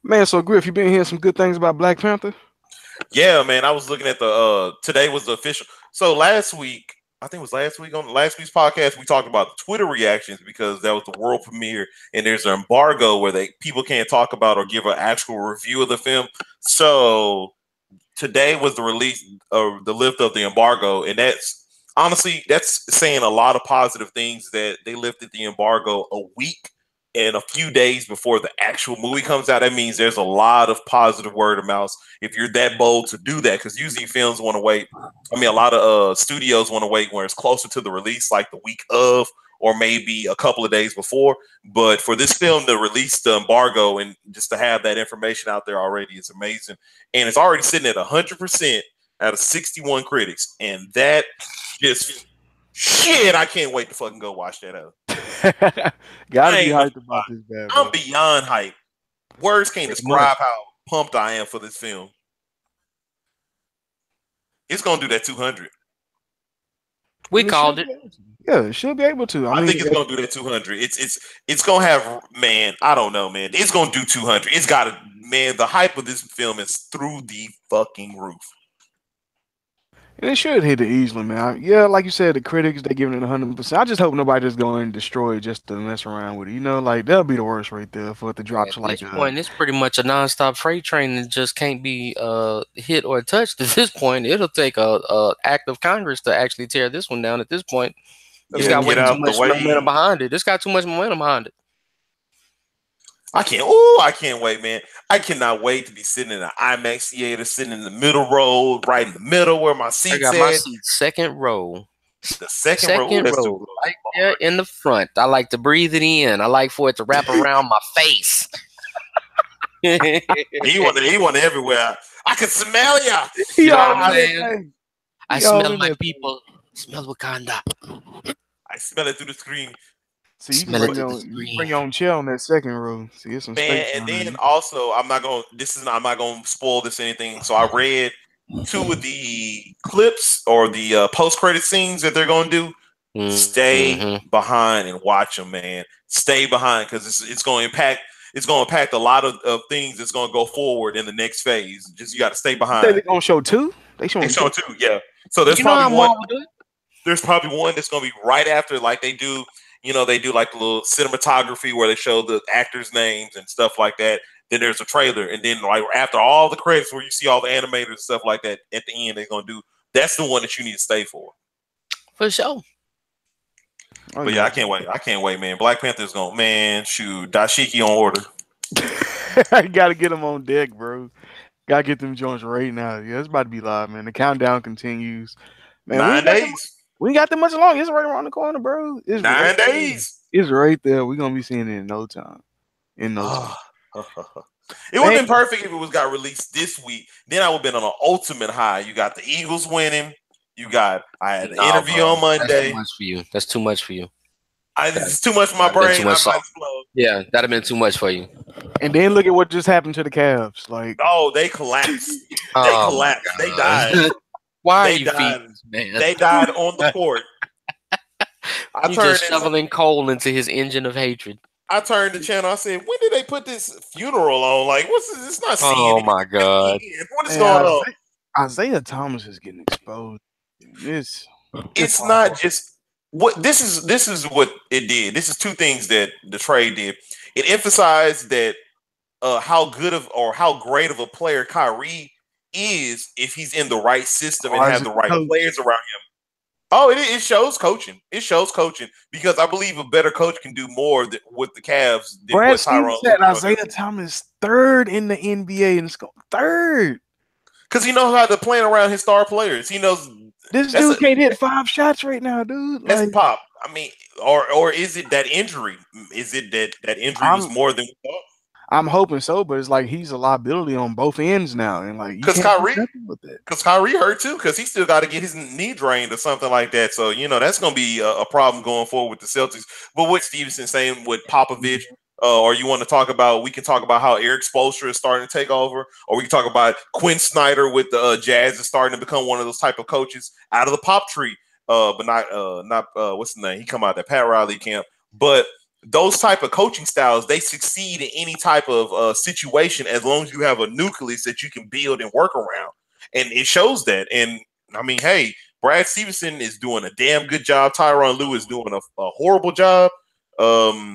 Man, so Griff, you been hearing some good things about Black Panther? Yeah, man. I was looking at the today was the official. So last week, I think it was last week on last week's podcast, we talked about the Twitter reactions because that was the world premiere, and there's an embargo where they people can't talk about or give an actual review of the film. So today was the release of the lift of the embargo, and that's honestly that's saying a lot of positive things that they lifted the embargo a week and a few days before the actual movie comes out. That means there's a lot of positive word of mouth if you're that bold to do that, because usually films want to wait. I mean, a lot of studios want to wait when it's closer to the release, like the week of or maybe a couple of days before. But for this film to release the embargo and just to have that information out there already is amazing, and it's already sitting at 100% out of 61 critics, and that just shit. I can't wait to fucking go watch that out. Gotta I be ain't gonna hyped lie. about this bad I'm boy. beyond hype. Words can't Pretty much. describe how pumped I am for this film. It's gonna do that 200. We And it called should it. be able to. Yeah, it should be able to. I I mean, think it's gonna do that 200. It's gonna have, man. I don't know, man. It's gonna do 200. It's got to, man. The hype of this film is through the fucking roof. and it should hit it easily, man. Yeah, like you said, the critics they giving it 100%. I just hope nobody just go and destroy it just to mess around with it. You know, like that'll be the worst right there for it to drop At to this like point, it's pretty much a nonstop freight train that just can't be hit or touched. At this point, it'll take a act of Congress to actually tear this one down. At this point, it's Yeah, got get way too out the much momentum way. behind it. It's got too much momentum behind it. I can't. Oh, I can't wait, man. I cannot wait to be sitting in an IMAX theater, sitting in the middle row, right in the middle where my I seat's got my at. seat second row. The second row. Ooh, Second that's row, too right there in the front. I like to breathe it in. I like for it to wrap around my face. He went everywhere. I can smell ya. he You know all what in I'm that saying? thing. I He all smell in my that thing. people. Smell Wakanda. I smell it through the screen. See, you can Smell it bring through your the you can screen. bring your own chair on that second row. See, it's some Man, space and behind then you. also I'm not gonna spoil this or anything. So I read two of the clips or the post credit scenes that they're gonna do. Stay Mm-hmm. behind and watch them, man. Stay behind because it's going to impact a lot of things that's going to go forward in the next phase. Just you got to stay You say behind. they gonna show two? They They showing show two? too, yeah. So You know how Marvel do it? there's probably one that's going to be right after, like they do. You know, they do like the little cinematography where they show the actors' names and stuff like that. Then there's a trailer, and then like after all the credits, where you see all the animators and stuff like that, at the end they're going to do. That's the one that you need to stay for. For sure. Oh But yeah, yeah. I can't wait. I can't wait, man. Black Panther's going, man. Shoot, Dashiki on order. I gotta get them on deck, bro. Gotta get them joints right now. Yeah, it's about to be live, man. The countdown continues. Man, 9 days. we ain't got that much long. It's right around the corner, bro. It's right 9 days. it's right there. We're gonna be seeing it in no time. In no time. It would Man, have been perfect if it was got released this week. Then I would have been on an ultimate high. You got the Eagles winning. I had an interview bro. on That's too Monday. much for you. That's too much for you. It's too much for my That'd been brain. too I much might salt. explode. Yeah, that'd have been too much for you. and then look at what just happened to the Cavs. Like Oh, they collapsed. They Oh my collapsed. They God. died. Why are They you died. feeding this man? They died on the court. I You turned just shoveling coal into his engine of hatred. I turned the channel. I said, "When did they put this funeral on? Like, what's this? It's not Oh CNN. my God. What is man, going on?" Isaiah Thomas is getting exposed. It's It's not just what this is. This is what it did. This is two things that the trade did. It emphasized that how good of or how great of a player Kyrie is if he's in the right system and have the right players around him. Oh, it shows coaching. It shows coaching because I believe a better coach can do more with the Cavs than Brad what Stevens Tyronn said Lue Isaiah Thomas third in the NBA in score. Third. because he knows how to play around his star players. He knows This dude can't hit 5 shots right now, dude. that's Like, pop. I mean, or is it that injury? Is it that injury was more than we thought? I'm hoping so, but it's like he's a liability on both ends now, and like you Because can't do nothing with that. Because Kyrie hurt too, because he still got to get his knee drained or something like that. So that's going to be a problem going forward with the Celtics. But what Stevenson saying with Popovich, or you want to talk about? We can talk about how Eric Spoelstra is starting to take over, or we can talk about Quinn Snyder with the Jazz is starting to become one of those type of coaches out of the pop tree. But not what's the name? He come out of that Pat Riley camp, but those type of coaching styles, they succeed in any type of situation as long as you have a nucleus that you can build and work around. And it shows that. And I mean, hey, Brad Stevenson is doing a damn good job. Tyronn Lue is doing a horrible job.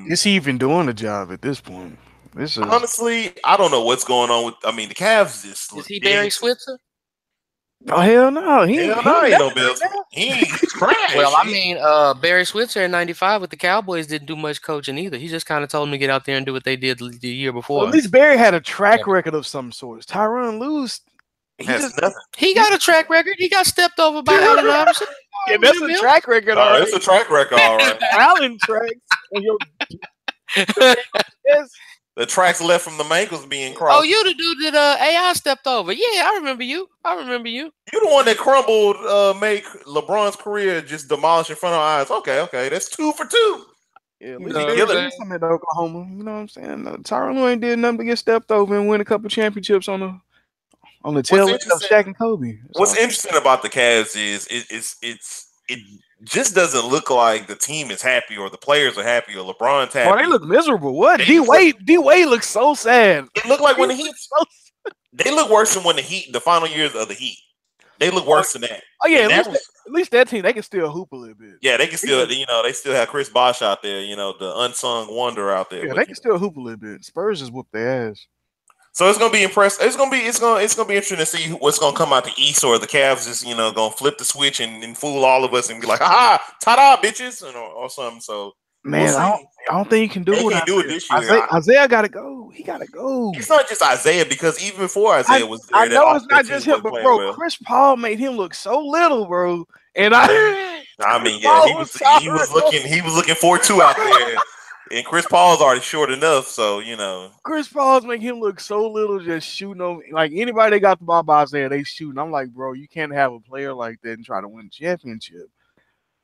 Is he even doing the job at this point? This is honestly, I don't know what's going on with. I mean, the Cavs just is he Barry Switzer? Oh hell no! He ain't no Bill. He's trash. Well, I mean, Barry Switzer in '95 with the Cowboys didn't do much coaching either. He just kind of told them to get out there and do what they did the year before. Well, at least Barry had a track record of some sort. Tyronn Lue, he got a track record. He got stepped over by Allen Iverson. Yeah, that's a track record. All right. It's a track record, all right. Allen tracks. Yes. The tracks left from the ankles being crossed. Oh, you the dude that AI stepped over. Yeah, I remember you. You the one that crumbled, make LeBron's career just demolish in front of our eyes. Okay, that's 2 for 2. Yeah, something at Oklahoma. You know what I'm saying? Tyronn Lue ain't did nothing but get stepped over and win a couple championships on the tail end of Shaq and Kobe. What's interesting about the Cavs is it just doesn't look like the team is happy or the players are happy or LeBron's happy. Oh, they look miserable. What? D Wade looks so sad. It looked like when the Heat. They look worse than when the final years of the Heat. They look worse than that. Oh yeah, at least that team they can still hoop a little bit. Yeah, they can still. They still have Chris Bosh out there. The unsung wonder out there. Yeah, they can still hoop a little bit. Spurs just whoop their ass. So it's gonna be impressive. It's gonna be interesting to see what's gonna come out the East, or the Cavs just gonna flip the switch and fool all of us and be like, "Ha ta-da, bitches," or something. So man, I don't think he can do it. He can do it this year. Isaiah gotta go. He gotta go. It's not just Isaiah, because even before Isaiah was there, I know it's not just him, but bro, well. Chris Paul made him look so little, bro. And I mean, yeah, he was looking 4'2" out there. And Chris Paul's already short enough, so Chris Paul's making him look so little, just shooting on like anybody they got the ball by Isaiah, they shooting. I'm like, bro, you can't have a player like that and try to win a championship.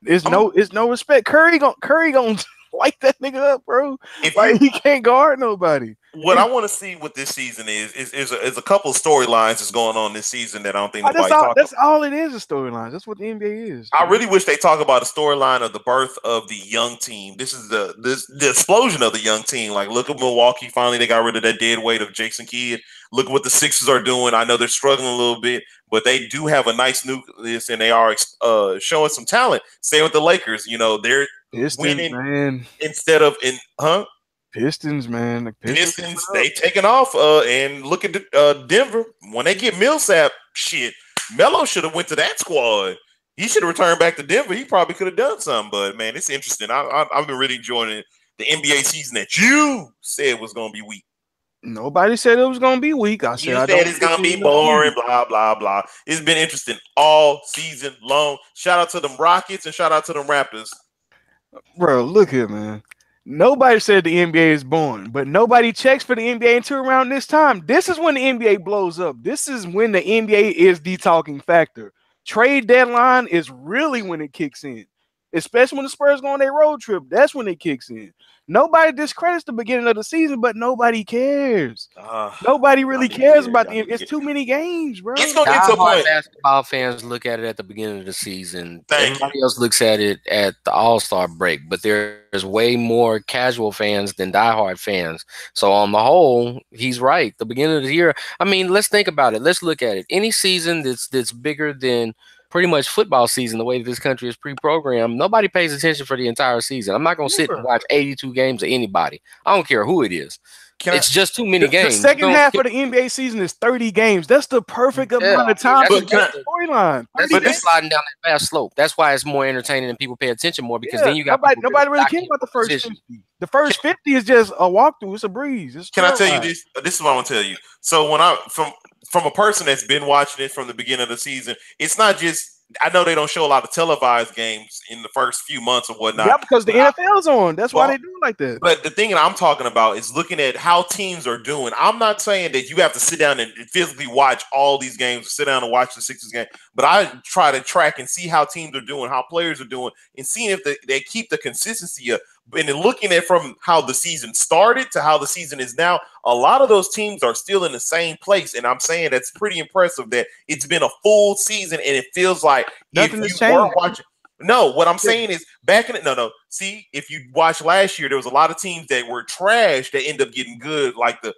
It's no respect. Curry gonna light that nigga up, bro. He can't guard nobody. What I want to see with this season is a couple of storylines that's going on this season that I don't think nobody talks about. That's all it is storylines. That's what the NBA is. I really wish they talk about a storyline of the birth of the young team. This is the explosion of the young team. Like, look at Milwaukee. Finally, they got rid of that dead weight of Jason Kidd. Look at what the Sixers are doing. I know they're struggling a little bit, but they do have a nice nucleus and they are showing some talent. Same with the Lakers. They're Pistons, winning man. Instead of Pistons, man. The Pistons, they taking off. And look at Denver. When they get Millsap, shit, Melo should have went to that squad. He should have returned back to Denver. He probably could have done something. But man, it's interesting. I've been really enjoying the NBA season that you said was going to be weak. Nobody said it was going to be weak. I said it's going to be boring, blah, blah, blah. It's been interesting all season long. Shout out to them Rockets and shout out to them Raptors. Bro, look here, man. Nobody said the NBA is boring, but nobody checks for the NBA until around this time. This is when the NBA blows up. This is when the NBA is the talking factor. Trade deadline is really when it kicks in, especially when the Spurs go on their road trip. That's when it kicks in. Nobody discredits the beginning of the season, but nobody cares. Nobody really cares about the NBA. It's too many games, bro. It's gonna get to a point. Basketball fans look at it at the beginning of the season. Everybody else looks at it at the All-Star break, but there's way more casual fans than diehard fans. So on the whole, he's right. The beginning of the year. I mean, let's think about it. Let's look at it. Any season that's bigger than pretty much football season, the way that this country is pre-programmed, nobody pays attention for the entire season. I'm not going to sit and watch 82 games of anybody. I don't care who it is. It's just too many games. The second half of the NBA season is 30 games. That's the perfect amount of time for the storyline. That's sliding down that fast slope. That's why it's more entertaining and people pay attention more, because then you got nobody really cares about the first 50. The first 50 is just a walkthrough. It's a breeze. Can I tell you this? This is what I want to tell you. So when from a person that's been watching it from the beginning of the season, it's not just, I know they don't show a lot of televised games in the first few months or whatnot. Yeah, because the NFL's on. That's why they do it like that. But the thing that I'm talking about is looking at how teams are doing. I'm not saying that you have to sit down and physically watch all these games, sit down and watch the Sixers game, but I try to track and see how teams are doing, how players are doing, and seeing if they keep the consistency up. And then looking at from how the season started to how the season is now, a lot of those teams are still in the same place. And I'm saying that's pretty impressive that it's been a full season and it feels like nothing if you weren't watching. No, what I'm saying is back in it. No. See, if you watch last year, there was a lot of teams that were trash that end up getting good, like the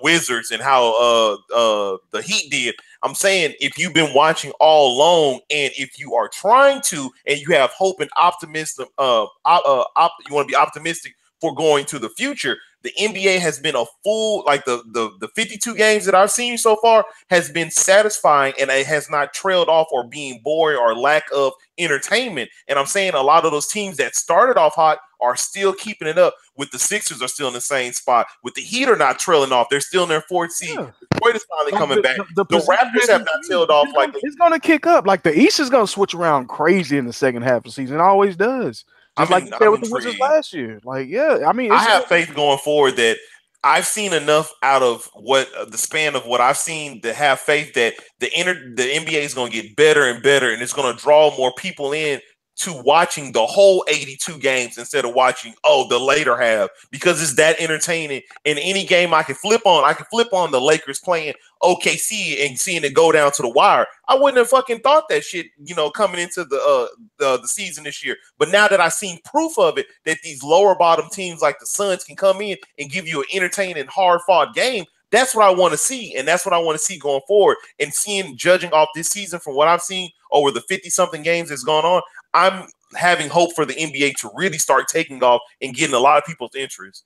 Wizards and how the Heat did. I'm saying if you've been watching all along, and if you are trying to, and you have hope and optimism, you want to be optimistic for going to the future. The NBA has been a full, like the 52 games that I've seen so far has been satisfying, and it has not trailed off or being boring or lack of entertainment. And I'm saying a lot of those teams that started off hot are still keeping it up. With the Sixers are still in the same spot. With the Heat are not trailing off. They're still in their fourth seed. Yeah. Detroit is finally coming back. The Raptors have not tailed off like it's going to kick up. Like the East is going to switch around crazy in the second half of the season. It always does. Just like you said with the Wizards last year. Like, yeah, I mean, I have faith going forward that I've seen enough out of what the span of what I've seen to have faith that the NBA is going to get better and better, and it's going to draw more people in to watching the whole 82 games instead of watching the later half, because it's that entertaining. In any game I can flip on the Lakers playing OKC and seeing it go down to the wire. I wouldn't have fucking thought that shit, coming into the season this year. But now that I've seen proof of it, that these lower bottom teams like the Suns can come in and give you an entertaining, hard fought game, that's what I want to see, and that's what I want to see going forward. And judging off this season from what I've seen over the 50-something games that's gone on, I'm having hope for the NBA to really start taking off and getting a lot of people's interest.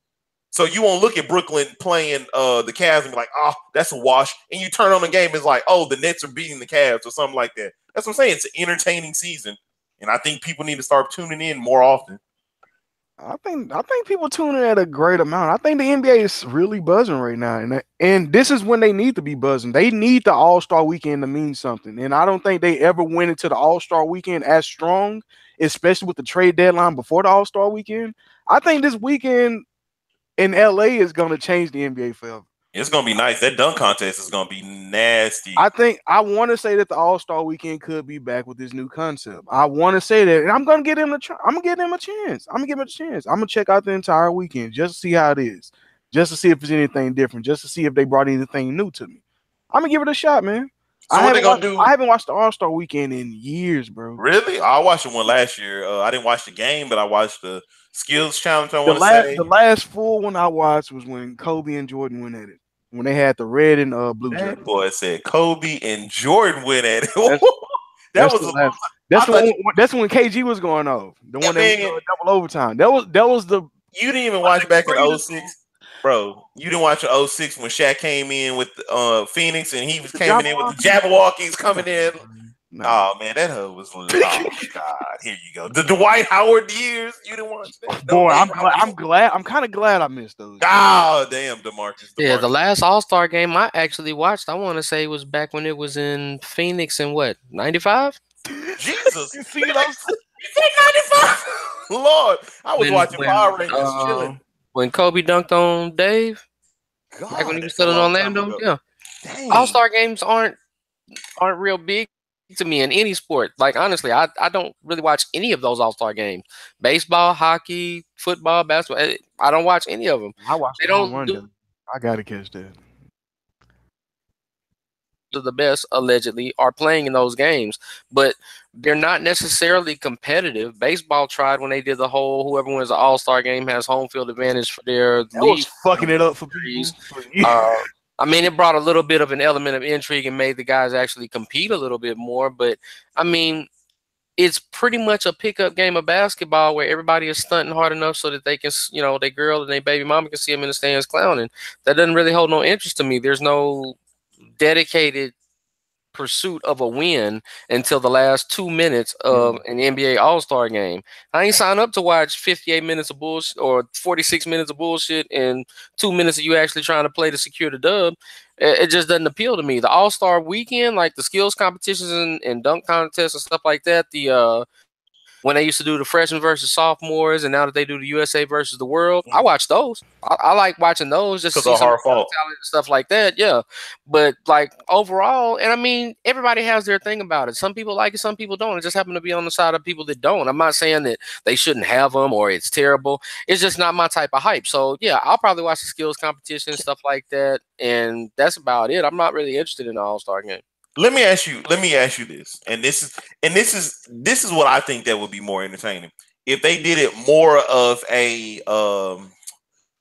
So you won't look at Brooklyn playing the Cavs and be like, oh, that's a wash. And you turn on the game, it's like, oh, the Nets are beating the Cavs or something like that. That's what I'm saying. It's an entertaining season, and I think people need to start tuning in more often. I think people tune in at a great amount. I think the NBA is really buzzing right now, and this is when they need to be buzzing. They need the All-Star Weekend to mean something, and I don't think they ever went into the All-Star Weekend as strong, especially with the trade deadline before the All-Star Weekend. I think this weekend in LA is going to change the NBA forever. It's going to be nice. That dunk contest is going to be nasty. I want to say that the All-Star Weekend could be back with this new concept. I want to say that, and I'm going to give them a chance. I'm going to give him a chance. I'm going to check out the entire weekend just to see how it is, just to see if there's anything different, just to see if they brought anything new to me. I'm going to give it a shot, man. So I haven't watched the All-Star Weekend in years, bro. Really? I watched the one last year. I didn't watch the game, but I watched the skills challenge. The last full one I watched was when Kobe and Jordan went at it. When they had the red and blue jersey. That boy said Kobe and Jordan went at it. That's when KG was going off. The one that was double overtime. That was the. You didn't even watch back in 06, bro. You didn't watch in 06 when Shaq came in with Phoenix and he was coming in with the Jabberwockies coming in. No. Oh man, that hub was. Oh God, here you go. The Dwight Howard years. You didn't watch that. Boy, I'm glad. I'm kind of glad I missed those. Oh damn, DeMarcus. Yeah, the last All-Star game I actually watched, I want to say was back when it was in Phoenix in what, 95? Jesus, you see those? You said 95. Lord, I was watching Power Rangers chilling. When Kobe dunked on Dave, God, back when he was still in Orlando. Yeah, dang. All-Star games aren't real big to me in any sport. Like honestly, I don't really watch any of those All-Star games. Baseball, hockey, football, basketball. I don't watch any of them. I watch. They don't. I gotta catch that. The best allegedly are playing in those games, but they're not necessarily competitive. Baseball tried when they did the whole whoever wins the All-Star game has home field advantage for their league. Was fucking it up for people. I mean, it brought a little bit of an element of intrigue and made the guys actually compete a little bit more. But, I mean, it's pretty much a pickup game of basketball where everybody is stunting hard enough so that they can, their girl and their baby mama can see them in the stands clowning. That doesn't really hold no interest to me. There's no dedicated pursuit of a win until the last 2 minutes of an NBA All-Star game. I ain't signed up to watch 58 minutes of bullshit or 46 minutes of bullshit and 2 minutes of you actually trying to play to secure the dub. It just doesn't appeal to me. The All-Star weekend, like the skills competitions and dunk contests and stuff like that, when they used to do the freshmen versus sophomores, and now that they do the USA versus the world, I watch those. I like watching those just to see some talent and stuff like that. Yeah, but like overall, and I mean, everybody has their thing about it. Some people like it, some people don't. It just happen to be on the side of people that don't. I'm not saying that they shouldn't have them or it's terrible. It's just not my type of hype. So yeah, I'll probably watch the skills competition and stuff like that, and that's about it. I'm not really interested in the All-Star game. Let me ask you this, and this is what I think that would be more entertaining if they did it more of a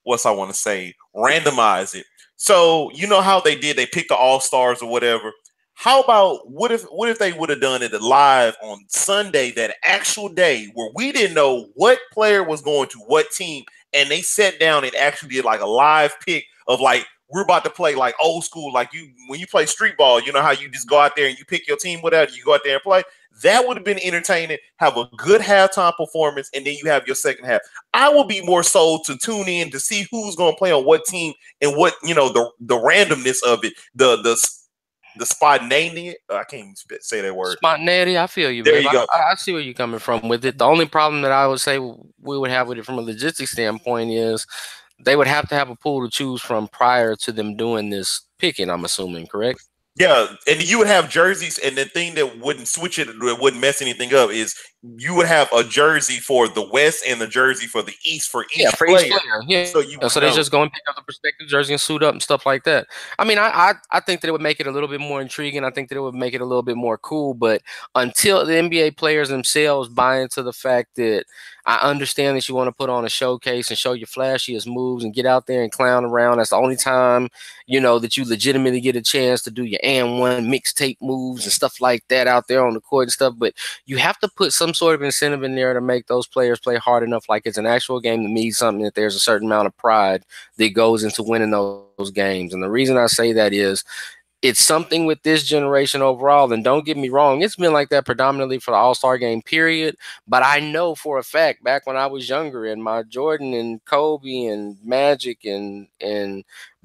what's I want to say, randomize it. So you know how they picked the all stars or whatever. How about what if they would have done it live on Sunday, that actual day where we didn't know what player was going to what team, and they sat down and actually did like a live pick of like, we're about to play like old school, like you when you play street ball, you know how you just go out there and you pick your team, whatever, you go out there and play. That would have been entertaining. Have a good halftime performance, and then you have your second half. I will be more sold to tune in to see who's going to play on what team and what, you know, the randomness of it, the spontaneity. I can't even say that word. Spontaneity. I feel you, there babe. you go. I see where you're coming from with it. The only problem that I would say we would have with it from a logistics standpoint is they would have to have a pool to choose from prior to them doing this picking, I'm assuming, correct? Yeah, and you would have jerseys, and the thing that wouldn't switch it, that wouldn't mess anything up, is you would have a jersey for the West and the jersey for the East for each player. Yeah. So they just go and pick up the prospective jersey and suit up and stuff like that. I mean, I think that it would make it a little bit more intriguing. I think that it would make it a little bit more cool. But until the NBA players themselves buy into the fact that, I understand that you want to put on a showcase and show your flashiest moves and get out there and clown around. That's the only time, you know, that you legitimately get a chance to do your and one mixtape moves and stuff like that out there on the court and stuff. But you have to put some sort of incentive in there to make those players play hard enough, like it's an actual game, to mean something, that there's a certain amount of pride that goes into winning those games. And the reason I say that is, it's something with this generation overall. And don't get me wrong, it's been like that predominantly for the All-Star game period. But I know for a fact, back when I was younger and my Jordan and Kobe and Magic and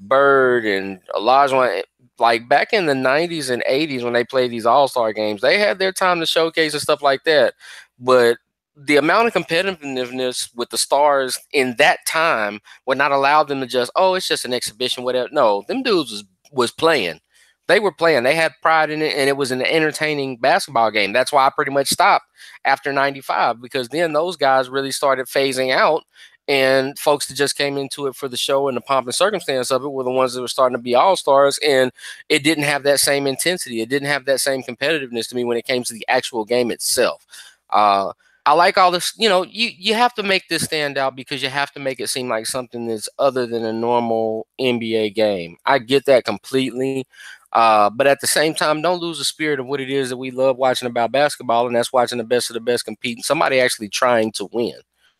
Bird and Olajuwon, like back in the 90s and 80s when they played these All-Star games, they had their time to showcase and stuff like that. But the amount of competitiveness with the stars in that time would not allow them to just, oh, it's just an exhibition, whatever. No, them dudes was playing. They were playing. They had pride in it, and it was an entertaining basketball game. That's why I pretty much stopped after 95, because then those guys really started phasing out, and folks that just came into it for the show and the pomp and circumstance of it were the ones that were starting to be all-stars, and it didn't have that same intensity. It didn't have that same competitiveness to me when it came to the actual game itself. I like all this, you know, you have to make this stand out because you have to make it seem like something that's other than a normal NBA game. I get that completely. But at the same time, don't lose the spirit of what it is that we love watching about basketball, and that's watching the best of the best compete and somebody actually trying to win.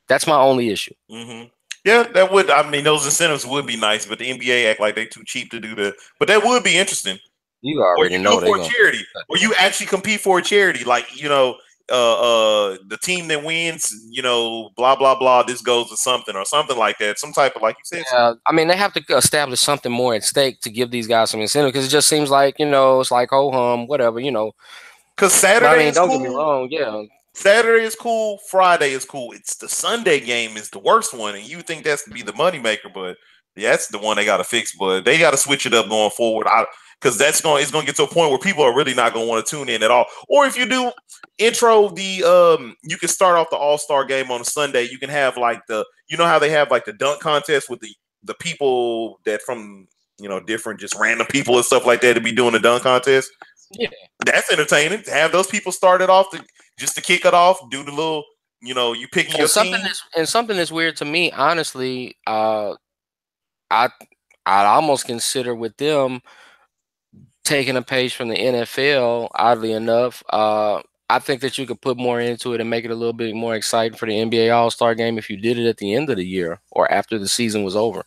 That's my only issue. Mm-hmm. Yeah, that would. I mean, those incentives would be nice, but the NBA act like they're too cheap to do that. But that would be interesting. You already know for a charity, or you actually compete for a charity, like, you know, the team that wins, you know, blah blah blah, this goes to something or something like that, some type of, like you said. Yeah, I mean, they have to establish something more at stake to give these guys some incentive, because it just seems like, you know, it's like ho hum, whatever, you know. Because Saturday, I mean, is don't cool. Get me wrong, yeah. Saturday is cool, Friday is cool. It's the Sunday game is the worst one, and you think that's to be the moneymaker, but yeah, that's the one they got to fix. But they got to switch it up going forward. Because it's going to get to a point where people are really not going to want to tune in at all. Or if you do intro you can start off the All-Star game on a Sunday. You can have like you know how they have like the dunk contest with the people that from, you know, different just random people and stuff like that to be doing the dunk contest. Yeah, that's entertaining to have those people start it off just to kick it off, do the little, you know, you picking your team. Something that's weird to me, honestly. I'd almost consider with them taking a page from the NFL, oddly enough. I think that you could put more into it and make it a little bit more exciting for the NBA All-Star game if you did it at the end of the year or after the season was over.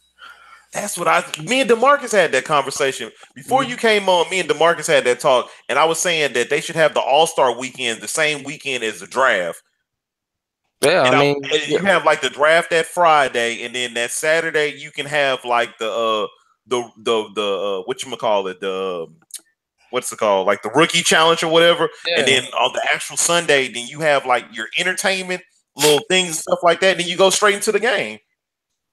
That's what me and DeMarcus had that conversation. Before you came on, me and DeMarcus had that talk, and I was saying that they should have the All-Star weekend the same weekend as the draft. Yeah, and I mean, you have like the draft that Friday, and then that Saturday you can have like the whatchamacallit, what's it called? Like the rookie challenge or whatever. Yeah. And then on the actual Sunday, then you have like your entertainment little things and stuff like that. And then you go straight into the game.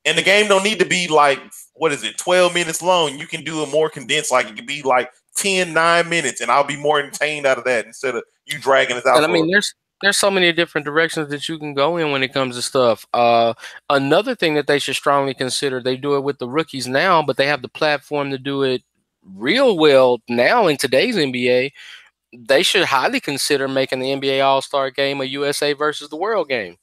And the game don't need to be like, 12 minutes long. You can do it more condensed. Like it could be like 9 minutes, and I'll be more entertained out of that instead of you dragging us out. And I mean, there's so many different directions that you can go in when it comes to stuff. Another thing that they should strongly consider, they do it with the rookies now, but they have the platform to do it real well now in today's NBA, they should highly consider making the NBA All-Star game a USA versus the world game.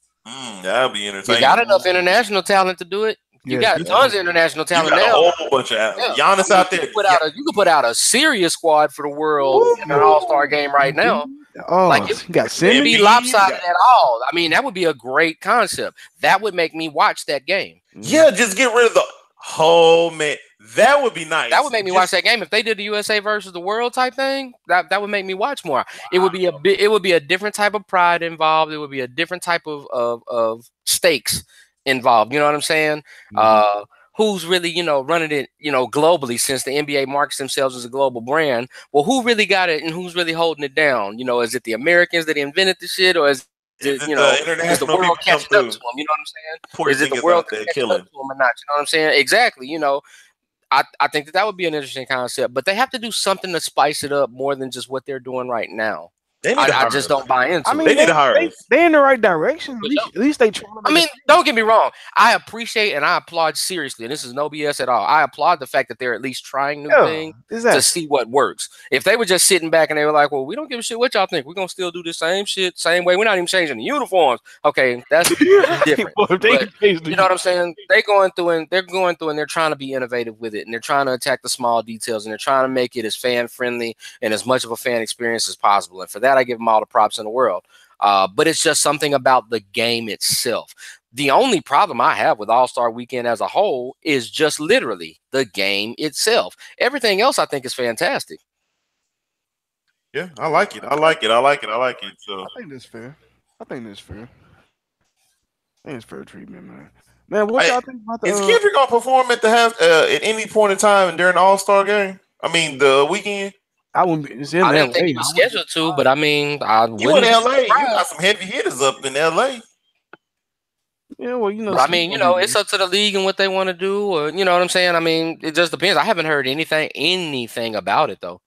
That'll be entertaining. You got enough international talent to do it. You got tons of international talent now. You got a whole bunch of Giannis out there. You could put out a serious squad for the world in an All-Star game right now. Oh, like it wouldn't be lopsided at all. I mean, that would be a great concept. That would make me watch that game. Yeah, just get rid of the whole man. That would be nice. That would make me watch that game. If they did the USA versus the world type thing, that would make me watch more. It would be a different type of pride involved. It would be a different type of stakes involved. You know what I'm saying? Mm-hmm. Who's really, running it, globally, since the NBA markets themselves as a global brand? Well, who really got it and who's really holding it down? Is it the Americans that invented the shit, or is is the world catching up to them? You know what I'm saying? Poor is it the world catching up to them or not? You know what I'm saying? Exactly. I think that would be an interesting concept, but they have to do something to spice it up more than just what they're doing right now. I just don't buy into it. They need to hire us. They're in the right direction. At least they try. Don't get me wrong. I appreciate and I applaud seriously, and this is no BS at all. I applaud the fact that they're at least trying new things to see what works. If they were just sitting back and they were like, well, we don't give a shit what y'all think. We're going to still do the same shit, same way. We're not even changing the uniforms. Okay, that's different. But, you know what I'm saying? They're going through and they're trying to be innovative with it, and they're trying to attack the small details, and they're trying to make it as fan-friendly and as much of a fan experience as possible. And for that, I give them all the props in the world. But it's just something about the game itself. The only problem I have with All-Star Weekend as a whole is just literally the game itself. Everything else I think is fantastic. Yeah, I like it. So I think that's fair. I think it's fair treatment, man. Man, what y'all think about is Kendrick gonna perform at at any point in time during the All-Star game? I mean, the weekend. I wouldn't be. It's in I didn't think he was scheduled to, but I mean, you in LA? You got some heavy hitters up in LA. Yeah, well, it's up to the league and what they want to do, or you know what I'm saying. I mean, it just depends. I haven't heard anything about it though.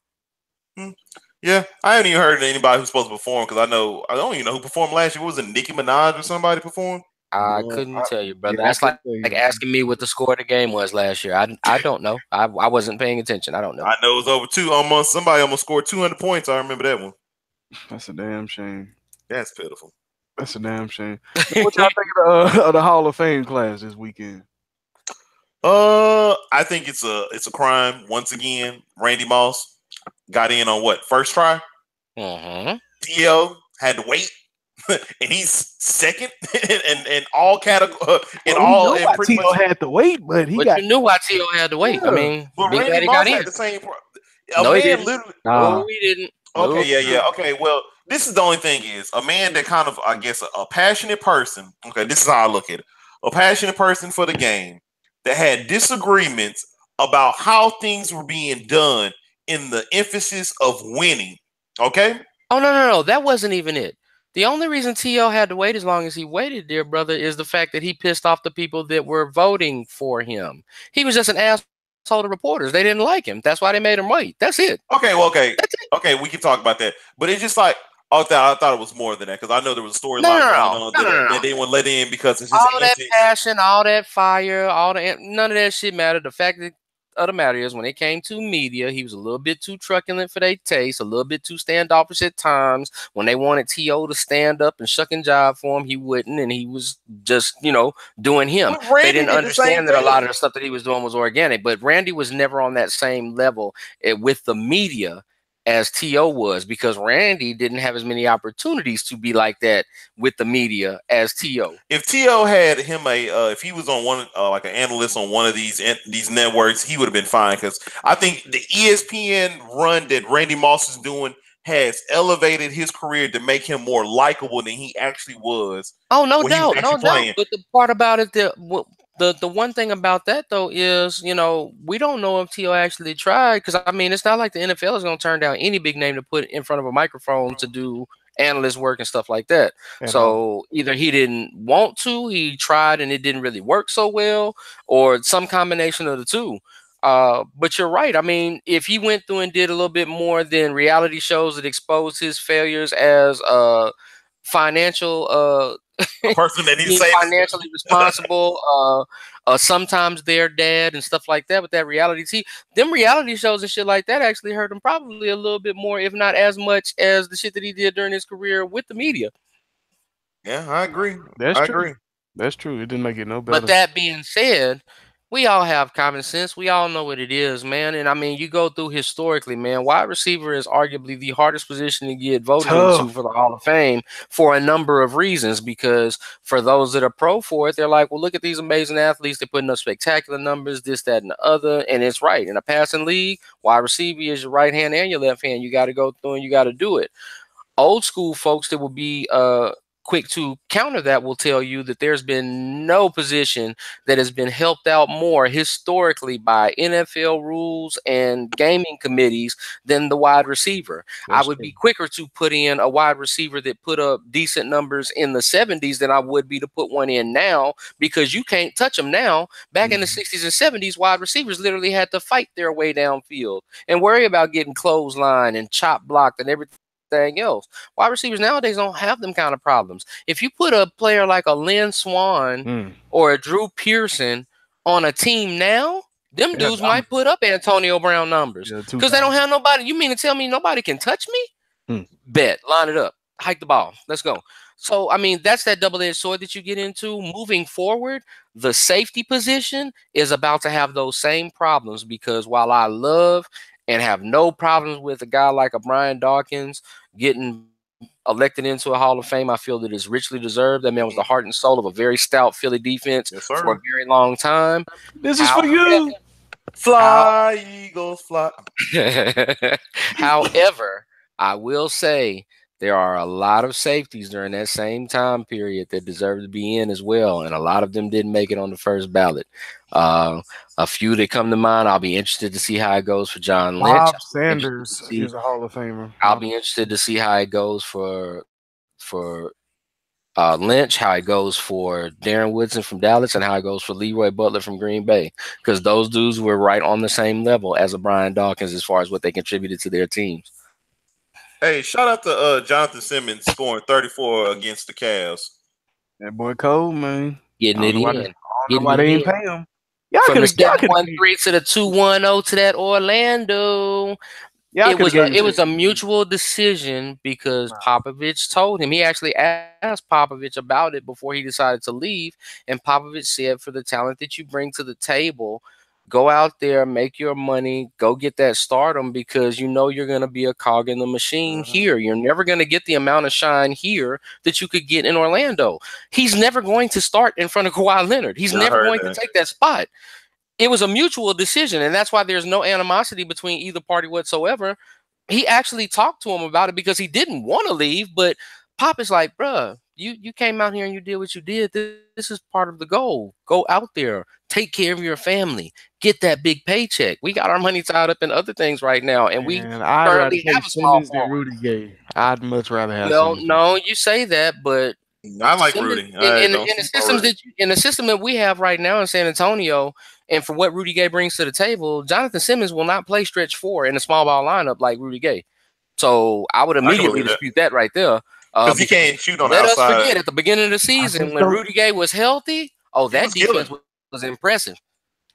Yeah, I haven't even heard of anybody who's supposed to perform because I don't even know who performed last year. Was it Nicki Minaj or somebody performed? I couldn't tell you, brother. That's like asking me what the score of the game was last year. I don't know. I wasn't paying attention. I don't know. I know it was over 2 almost. Somebody almost scored 200 points. I remember that one. That's a damn shame. That's pitiful. That's a damn shame. What y'all think of the Hall of Fame class this weekend? I think it's a crime. Once again, Randy Moss got in on what, first try? T.O. had to wait. And he's second in all categories. T.O. had to wait, but you knew why T.O. had to wait. I mean, but Randy Moss had the same. No, he didn't. No, he didn't. Okay, yeah. Okay, well, this is the only thing is a man that kind of, I guess, a passionate person. Okay, this is how I look at it. A passionate person for the game that had disagreements about how things were being done in the emphasis of winning. Okay? Oh, no. That wasn't even it. The only reason T.O. had to wait as long as he waited, dear brother, is the fact that he pissed off the people that were voting for him. He was just an asshole to reporters. They didn't like him. That's why they made him wait. That's it. Okay, well, okay. Okay, we can talk about that. But it's just like, I thought it was more than that because I know there was a storyline that they wouldn't let in because it's just all that passion, all that fire, none of that shit mattered. The fact of the matter is, when it came to media, he was a little bit too truculent for their taste, a little bit too standoffish at times. When they wanted T.O. to stand up and shuck and jive for him, he wouldn't, and he was just, doing him. They didn't understand that a lot of the stuff that he was doing was organic, but Randy was never on that same level with the media as T.O. was, because Randy didn't have as many opportunities to be like that with the media as T.O. If T.O. had him if he was on one like an analyst on one of these networks, he would have been fine, because I think the ESPN run that Randy Moss is doing has elevated his career to make him more likable than he actually was. Oh, no doubt. But the part about it the one thing about that, though, is, we don't know if T.O. actually tried, because, I mean, it's not like the NFL is going to turn down any big name to put in front of a microphone to do analyst work and stuff like that. Yeah. So either he didn't want to, he tried and it didn't really work so well, or some combination of the two. But you're right. I mean, if he went through and did a little bit more than reality shows that exposed his failures as financial a person that needs being to financially responsible, sometimes their dad and stuff like that. But that reality, see, them reality shows and shit like that actually hurt him probably a little bit more, if not as much as the shit that he did during his career with the media. Yeah, I agree. That's I true. agree. That's true. It didn't make it no better. But that being said, we all have common sense. We all know what it is, man. And I mean, you go through historically, man, wide receiver is arguably the hardest position to get voted into for the Hall of Fame for a number of reasons. Because for those that are pro for it, they're like, well, look at these amazing athletes. They're putting up spectacular numbers, this, that, and the other. And it's right. In a passing league, wide receiver is your right hand and your left hand. You got to go through and you got to do it. Old school folks that will be quick to counter that will tell you that there's been no position that has been helped out more historically by NFL rules and gaming committees than the wide receiver. I would be quicker to put in a wide receiver that put up decent numbers in the 70s than I would be to put one in now, because you can't touch them now. Back in the 60s and 70s, wide receivers literally had to fight their way downfield and worry about getting clothesline and chop blocked and everything else. Wide receivers nowadays don't have them kind of problems. If you put a player like a Lynn Swan or a Drew Pearson on a team now, them dudes might put up Antonio Brown numbers because they don't have nobody. You mean to tell me nobody can touch me? Bet. Line it up. Hike the ball. Let's go. So, I mean, that's that double-edged sword that you get into. Moving forward, the safety position is about to have those same problems, because while I love and have no problems with a guy like a Brian Dawkins getting elected into a Hall of Fame, I feel that is richly deserved. That man was the heart and soul of a very stout Philly defense for a very long time. This is for you. Fly, Eagles, fly. However, I will say there are a lot of safeties during that same time period that deserve to be in as well, and a lot of them didn't make it on the first ballot. A few that come to mind, I'll be interested to see how it goes for John Lynch. Bob Sanders is a Hall of Famer. I'll be interested to see how it goes for Lynch, how it goes for Darren Woodson from Dallas, and how it goes for Leroy Butler from Green Bay, because those dudes were right on the same level as a Brian Dawkins as far as what they contributed to their teams. Hey, shout out to Jonathan Simmons scoring 34 against the Cavs. That boy cold, man. Getting it in. I don't know why they ain't pay him. From the 7-1-3 to the 2-1-0 to that Orlando. It was a mutual decision, because Popovich told him. He actually asked Popovich about it before he decided to leave, and Popovich said, for the talent that you bring to the table, go out there, make your money, go get that stardom, because you know you're going to be a cog in the machine here. You're never going to get the amount of shine here that you could get in Orlando. He's never going to start in front of Kawhi Leonard. He's never going to take that spot. It was a mutual decision, and that's why there's no animosity between either party whatsoever. He actually talked to him about it because he didn't want to leave, but Pop is like, bruh, you came out here and you did what you did. This is part of the goal. Go out there, take care of your family, get that big paycheck. We got our money tied up in other things right now, and we currently have a small farm. Rudy Gay. I'd much rather have. Well, no, you say that, but I like Rudy. In the system that we have right now in San Antonio, and for what Rudy Gay brings to the table, Jonathan Simmons will not play stretch 4 in a small ball lineup like Rudy Gay. So I would immediately dispute that right there. Because he can't shoot on the outside. Let us forget, at the beginning of the season, when Rudy Gay was healthy, that defense was impressive.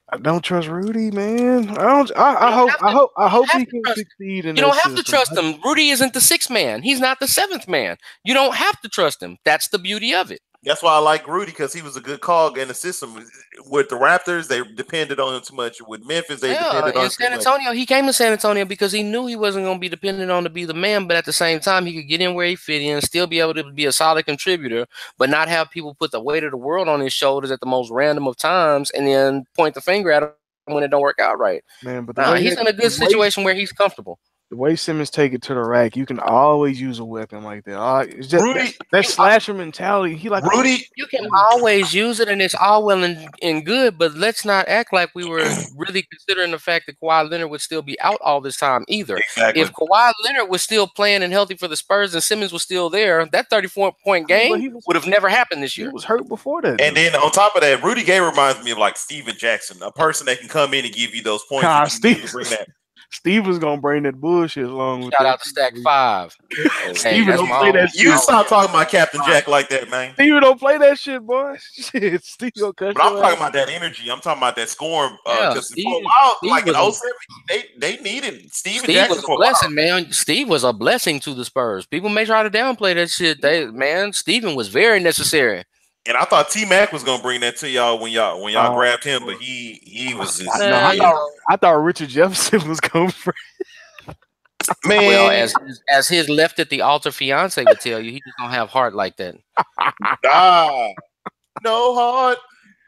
I don't trust Rudy, man. I hope he can succeed in. You don't have to trust him. Rudy isn't the 6th man. He's not the 7th man. You don't have to trust him. That's the beauty of it. That's why I like Rudy, because he was a good cog in the system. With the Raptors, they depended on him too much. With Memphis, they depended on him San Antonio. He came to San Antonio because he knew he wasn't going to be dependent on to be the man, but at the same time, he could get in where he fit in, still be able to be a solid contributor, but not have people put the weight of the world on his shoulders at the most random of times and then point the finger at him when it don't work out right. Man, but he's in a good situation where he's comfortable. The way Simmons take it to the rack, you can always use a weapon like that. It's just Rudy, that slasher mentality. Rudy, you can always use it, and it's all well and good. But let's not act like we were really considering the fact that Kawhi Leonard would still be out all this time either. Exactly. If Kawhi Leonard was still playing and healthy for the Spurs, and Simmons was still there, that 34-point game would have never happened this year. He was hurt before that. And then on top of that, Rudy Gay reminds me of like Steven Jackson, a person that can come in and give you those points. Steve was gonna bring that bullshit along with Shout that. out to Stack 5. Hey, Steven that's don't my play own. that You shit. stop talking about Captain Jack like that, man. Steven don't play that shit, boy. Shit, Steve gonna cut But I'm your talking ass. about that energy. I'm talking about that scoring. Yeah, Because for a Steve- while, Steve like in was 07, they needed Steven Steve Jackson was a for a while. blessing, man. Steve was a blessing to the Spurs. People may try to downplay that shit. Steven was very necessary. And I thought T Mac was gonna bring that to y'all when y'all Oh. grabbed him, but he was just No, you know. I thought Richard Jefferson was going for. man. Well, as his left at the altar fiance would tell you, he just don't have heart like that. No heart,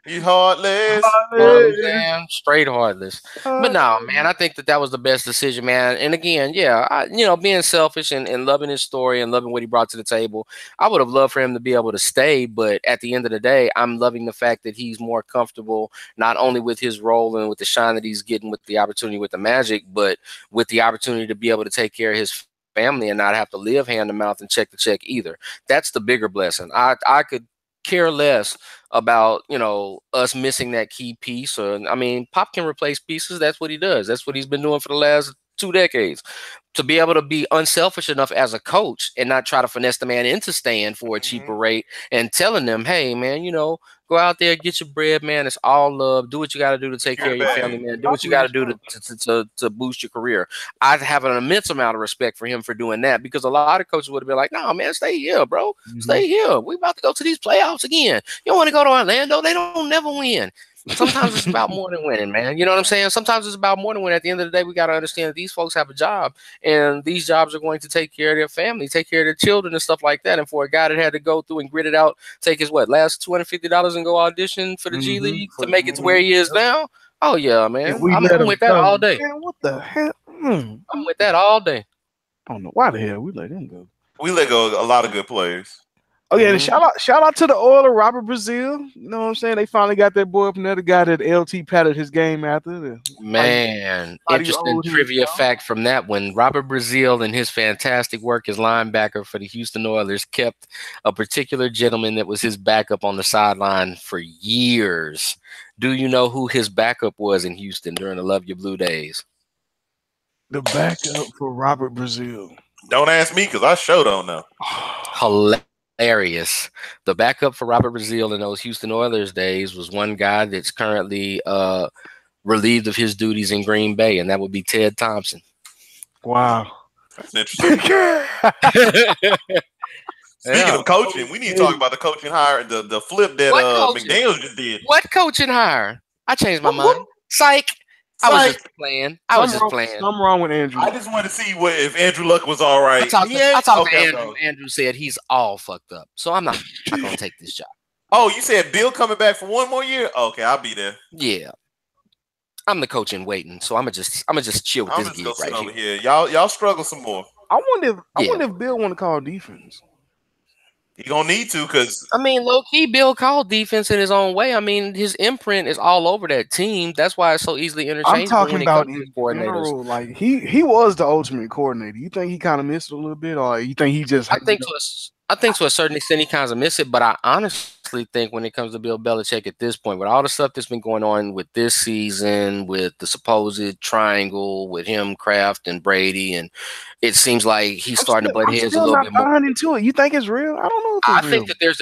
he's heartless. You know what I'm saying? Straight heartless. But no, man, I think that was the best decision, man. And again, yeah, being selfish and loving his story and loving what he brought to the table, I would have loved for him to be able to stay. But at the end of the day, I'm loving the fact that he's more comfortable, not only with his role and with the shine that he's getting with the opportunity with the Magic, but with the opportunity to be able to take care of his family and not have to live hand to mouth and check to check either. That's the bigger blessing. I could care less about us missing that key piece. Pop can replace pieces. That's what he does. That's what he's been doing for the last 2 decades. To be able to be unselfish enough as a coach and not try to finesse the man into staying for a cheaper rate and telling them, hey man, go out there, get your bread, man. It's all love. Do what you got to do to take care of your family, man. Do what you got to do to boost your career. I have an immense amount of respect for him for doing that, because a lot of coaches would have been like, no, man, stay here, bro. Stay here. We about to go to these playoffs again. You don't want to go to Orlando. They don't never win. Sometimes it's about more than winning, man. You know what I'm saying? Sometimes it's about more than winning. At the end of the day, we got to understand that these folks have a job, and these jobs are going to take care of their family, take care of their children and stuff like that. And for a guy that had to go through and grit it out, take his last $250 and go audition for the G League to make it to where he is now. Oh yeah, man. I'm with that all day. Man, what the hell? I'm with that all day. I don't know why the hell we let him go. We let go a lot of good players. Oh yeah, and shout out to the Oiler, Robert Brazil. You know what I'm saying? They finally got that boy up, another guy that LT patted his game after. Man, interesting trivia fact from that one. Robert Brazil and his fantastic work as linebacker for the Houston Oilers kept a particular gentleman that was his backup on the sideline for years. Do you know who his backup was in Houston during the Love Your Blue days? The backup for Robert Brazil. Don't ask me, because I sure don't know. Hilarious. The backup for Robert Brazil in those Houston Oilers days was one guy that's currently relieved of his duties in Green Bay, and that would be Ted Thompson. Wow. That's interesting. Speaking of coaching, we need to talk about the coaching hire, the flip that McDaniels just did. What coaching hire? I changed my mind. Psych. I was just playing. Something wrong with Andrew. I just want to see if Andrew Luck was all right. I talked to Andrew. Andrew said he's all fucked up, so I'm not going to take this job. Oh, you said Bill coming back for one more year? Okay, I'll be there. Yeah, I'm the coach in waiting, so I'm gonna just chill with this gig right here. Y'all struggle some more. I wonder if Bill want to call defense. He gonna need to, because low key, Bill called defense in his own way. His imprint is all over that team. That's why it's so easily interchangeable. I'm talking about in general, like he was the ultimate coordinator. You think he kind of missed it a little bit, or you think he just? I think to a certain extent he kind of missed it, but I honestly think when it comes to Bill Belichick at this point, with all the stuff that's been going on with this season, with the supposed triangle with him, Kraft, and Brady, and it seems like he's starting to butt heads a little bit more. Into it. You think it's real? I don't know. I think that there's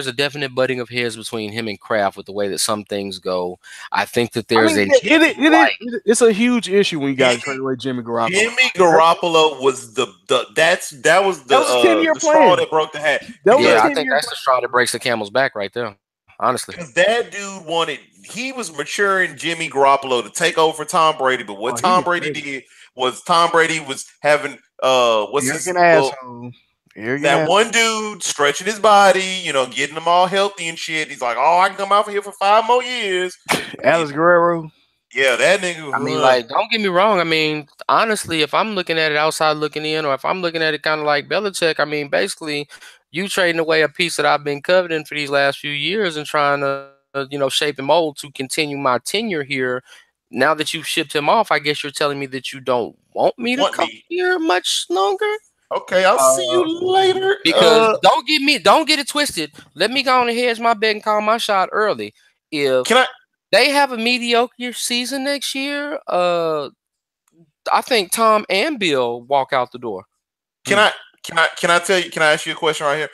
a definite butting of heads between him and Kraft with the way that some things go. I think that there's it's a huge issue when you guys trade away Jimmy Garoppolo. Jimmy Garoppolo was that was the 10-year straw that broke the hat. I think that's the straw that breaks the camel's back right there. Honestly, because that dude he was maturing Jimmy Garoppolo to take over Tom Brady, but what Tom Brady did was Tom Brady was having that one dude stretching his body, getting him all healthy and shit. He's like, oh, I can come out for here for 5 more years. Alex Guerrero. Yeah, that nigga. Don't get me wrong. Honestly, if I'm looking at it outside looking in, or if I'm looking at it kind of like Belichick, basically, you trading away a piece that I've been coveting for these last few years and trying to, shape and mold to continue my tenure here. Now that you've shipped him off, I guess you're telling me that you don't want me to come here much longer. Okay, I'll see you later. Because don't get it twisted. Let me go on and hedge my bet and call my shot early. If they have a mediocre season next year, I think Tom and Bill walk out the door. Can I tell you? Can I ask you a question right here?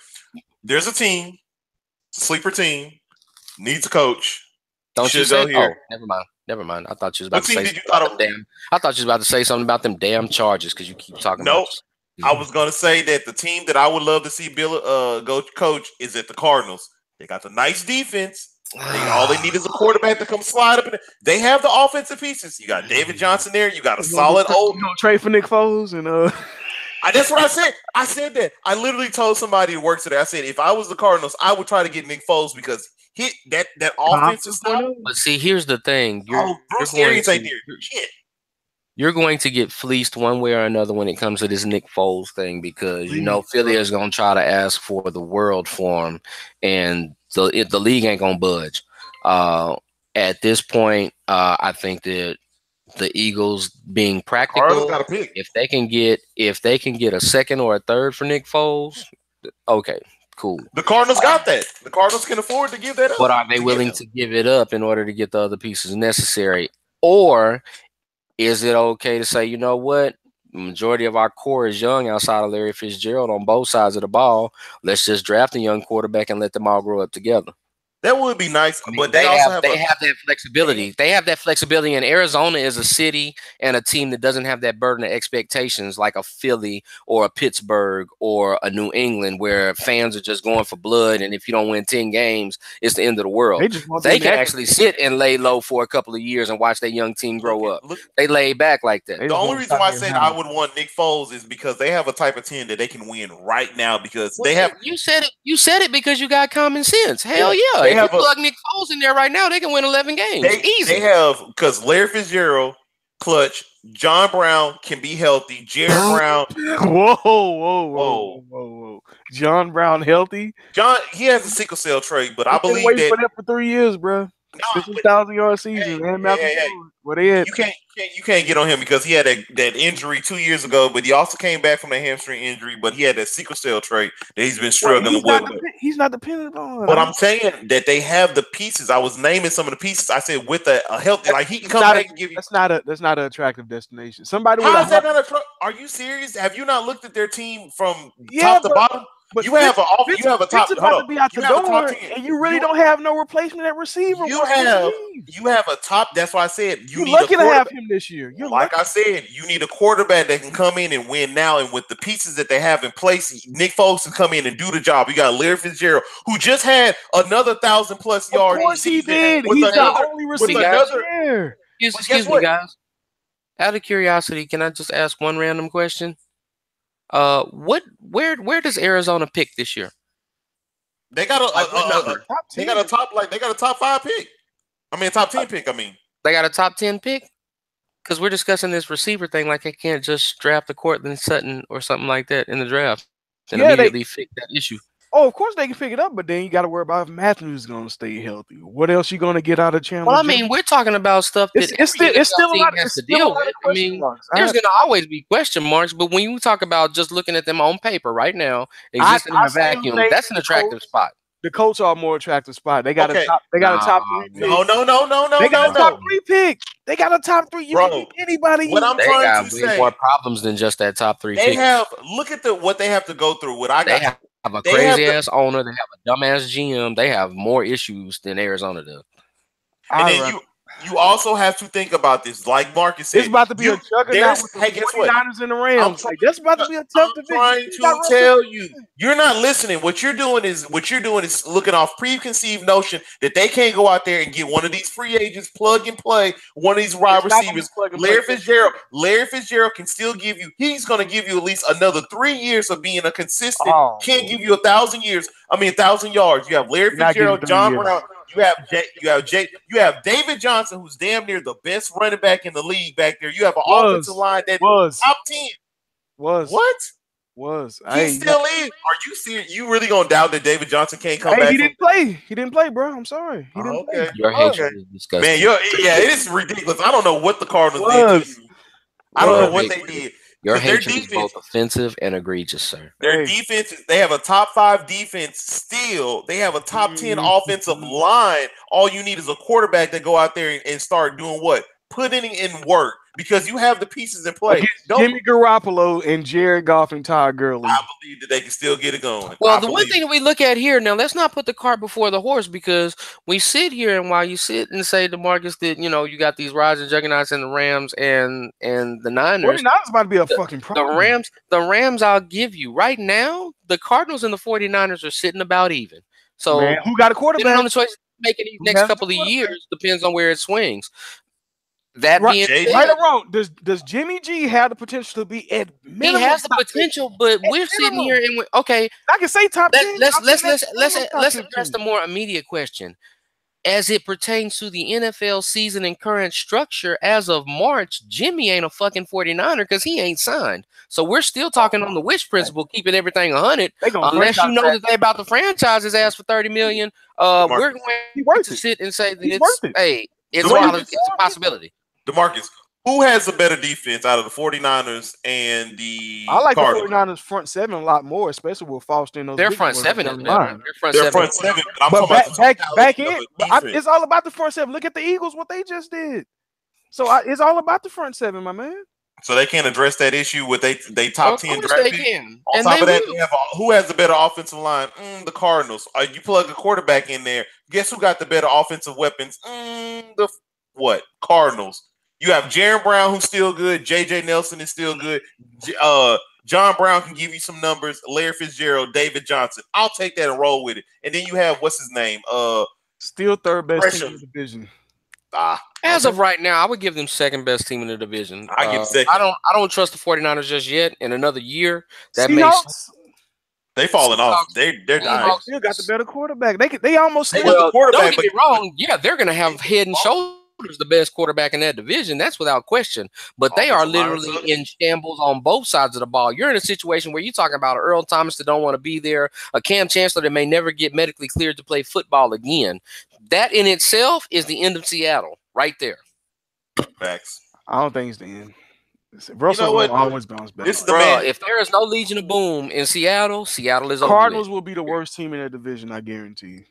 There's a team, sleeper team, needs a coach. Don't you say? Go here. Oh, never mind. I thought you was about What to team say. did you thought of? I thought you was about to say something about them damn Chargers because you keep talking. Nope. I was gonna say that the team that I would love to see Bill go coach is at the Cardinals. They got the nice defense. All they need is a quarterback to come slide up. They have the offensive pieces. You got David Johnson there. You got a solid old. Trade for Nick Foles and That's what I said. I said that. I literally told somebody who works today. I said if I was the Cardinals, I would try to get Nick Foles because that offensive stuff. But see, here's the thing. Bruce Arians ain't there. Shit. You're going to get fleeced one way or another when it comes to this Nick Foles thing because Philly is going to try to ask for the world for him, and the league ain't going to budge. At this point, I think that the Eagles, being practical, got to pick. if they can get a second or a third for Nick Foles, okay, cool. The Cardinals got that. The Cardinals can afford to give that up. But are they willing to give it up in order to get the other pieces necessary, or is it okay to say, you know what? The majority of our core is young outside of Larry Fitzgerald on both sides of the ball. Let's just draft a young quarterback and let them all grow up together. That would be nice, but they have that flexibility. They have that flexibility, and Arizona is a city and a team that doesn't have that burden of expectations like a Philly or a Pittsburgh or a New England, where fans are just going for blood, and if you don't win 10 games, it's the end of the world. They can actually sit and lay low for a couple of years and watch their young team grow up. They lay back like that. The only reason why I said I would want Nick Foles is because they have a type of team that they can win right now because they have. You said it because you got common sense. Hell yeah. If you plug Nick Foles in there right now, they can win 11 games. Easy. They have, because Larry Fitzgerald, clutch, John Brown can be healthy, Jared Brown. Whoa. John Brown healthy? He has a sickle cell trait, but I believe that. For that for 3 years, bro. 1,000-yard season. You can't get on him because he had that injury 2 years ago, but he also came back from a hamstring injury. But he had that sickle cell trait that he's been struggling with. He's not dependent on. But I'm saying that they have the pieces. I was naming some of the pieces. I said with a healthy, like he can come back and give you. That's not an attractive destination. Somebody. How is that not Are you serious? Have you not looked at their team from top to bottom? But you have a top. About to be out the door, and you really don't have no replacement at receiver. You have a top. That's why I said you're lucky to have him this year. I said, you need a quarterback that can come in and win now, and with the pieces that they have in place, Nick Foles can come in and do the job. You got Larry Fitzgerald, who just had another 1,000+ yards. Of course he did. He's the only receiver. Excuse me, guys. Out of curiosity, can I just ask one random question? Where does Arizona pick this year? They got a top 5 pick. I mean, top 10 pick. I mean, they got a top 10 pick because we're discussing this receiver thing. Like, they can't just draft a Courtland Sutton or something like that in the draft and immediately fix that issue. Oh, of course they can pick it up, but then you got to worry about if Matthews is going to stay healthy. What else you going to get out of Chandler? Well, I mean, we're talking about stuff that it's still a lot has to deal with. I mean, there's going to always be question marks, but when you talk about just looking at them on paper right now, existing in a vacuum, that's an attractive spot. The Colts are a more attractive spot. They got a top 3 pick. No. They got a top 3 pick. They got a top 3. You can pick anybody. What I'm trying to say, way more problems than just that top 3 pick. They have look at what they have to go through. What I got. They have a crazy ass owner. They have a dumbass GM. They have more issues than Arizona does. And then you also have to think about this. Like Marcus said, it's about to be a juggernaut with the 49ers and the Rams. That's about to be a tough division. I'm trying to tell you, you're not listening. What you're doing is looking off preconceived notion that they can't go out there and get one of these free agents, plug and play, one of these wide receivers. Larry Fitzgerald can still give you. He's going to give you at least another 3 years of being a consistent. Can't give you 1,000 yards. You have Larry Fitzgerald, John Brown. You have David Johnson, who's damn near the best running back in the league back there. You have an offensive line that was top 10. He still is. Are you serious? You really gonna doubt that David Johnson can't come back? He didn't play, bro. I'm sorry. He didn't play. Your hatred is disgusting. Man, it is ridiculous. I don't know what the Cardinals did to you. I don't know what they did. Your hatred is both offensive and egregious, sir. Their defense, they have a top 5 defense still. They have a top 10 offensive line. All you need is a quarterback to go out there and start doing what? Putting in work. because you have the pieces in place. Jimmy Garoppolo and Jared Goff and Todd Gurley. I believe that they can still get it going. Well, the one thing that we look at here now, let's not put the cart before the horse, because we sit here and while you sit and say, DeMarcus, that you got these rising juggernauts in the Rams and the Niners. 49ers about to be a fucking problem. The Rams, I'll give you right now. The Cardinals and the 49ers are sitting about even. So man, who got a quarterback? On the choice making these next couple of years depends on where it swings. That right, being right or wrong, does Jimmy G have the potential to be at minimum? He has the potential, but we're sitting here and okay. I can say top 10. Let's address the more immediate question. As it pertains to the NFL season and current structure, as of March, Jimmy ain't a fucking 49er because he ain't signed. So we're still talking on the wish principle, keeping everything 100. Unless you know that they about to franchise his ass for $30 million, we're going to sit and say that it's a possibility. DeMarcus, who has a better defense out of the 49ers and the I like Cardinals? The 49ers front seven a lot more, especially with Faust in those. Their front seven is better. Their front seven. But back in, it's all about the front seven. Look at the Eagles, what they just did. So it's all about the front seven, my man. So they can't address that issue with they top 10 draft picks. Can. On top of that, they have who has the better offensive line? The Cardinals. You plug a quarterback in there. Guess who got the better offensive weapons? The Cardinals. You have Jaron Brown, who's still good. J.J. Nelson is still good. John Brown can give you some numbers. Larry Fitzgerald, David Johnson. I'll take that and roll with it. And then you have, what's his name? Still third best team in the division. As of right now, I would give them second best team in the division. I give second. I don't trust the 49ers just yet. In another year, that Seahawks, they falling off. They're dying. Still got the better quarterback. They almost the quarterback. Don't get me wrong. Yeah, they're gonna have head and shoulders the best quarterback in that division. That's without question. But they are literally in shambles on both sides of the ball. You're in a situation where you're talking about an Earl Thomas that don't want to be there, a Cam Chancellor that may never get medically cleared to play football again. That in itself is the end of Seattle, right there. Facts. I don't think it's the end. Russell will always bounce back. This is the man. If there is no Legion of Boom in Seattle, Seattle is over. Cardinals will be the worst team in that division. I guarantee you.